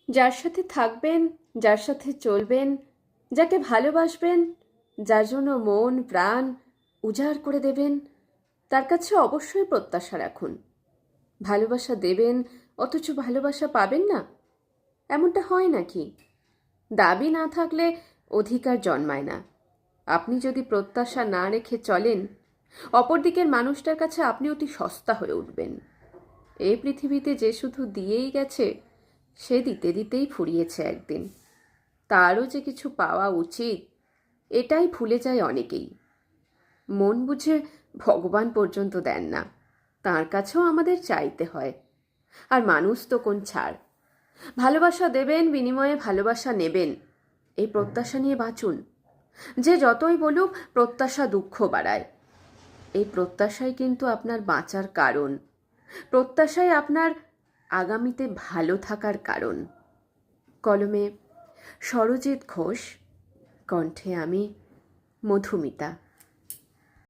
যার সাথে থাকবেন, যার সাথে চলবেন, যাকে ভালোবাসবেন, যার জন্য মন প্রাণ উজাড় করে দেবেন, তার কাছে অবশ্যই প্রত্যাশা রাখুন। ভালোবাসা দেবেন অথচ ভালোবাসা পাবেন না, এমনটা হয় নাকি? দাবি না থাকলে অধিকার জন্মায় না। আপনি যদি প্রত্যাশা না রেখে চলেন, অপরদিকের মানুষটার কাছে আপনি অতি সস্তা হয়ে উঠবেন। এই পৃথিবীতে যে শুধু দিয়েই গেছে, সে দিতে দিতেই ফুরিয়েছে একদিন। তারও যে কিছু পাওয়া উচিত, এটাই ভুলে যায় অনেকেই। মন বুঝে ভগবান পর্যন্ত দেন না, তার কাছেও আমাদের চাইতে হয়। আর মানুষ তো কোন ছাড়। ভালোবাসা দেবেন, বিনিময়ে ভালোবাসা নেবেন, এই প্রত্যাশা নিয়ে বাঁচুন। যে যতই বলুক প্রত্যাশা দুঃখ বাড়ায়, এই প্রত্যাশাই কিন্তু আপনার বাঁচার কারণ। প্রত্যাশাই আপনার আগামীতে ভালো থাকার কারণ। কলমে সরজিৎ ঘোষ, কণ্ঠে আমি, মধুমিতা।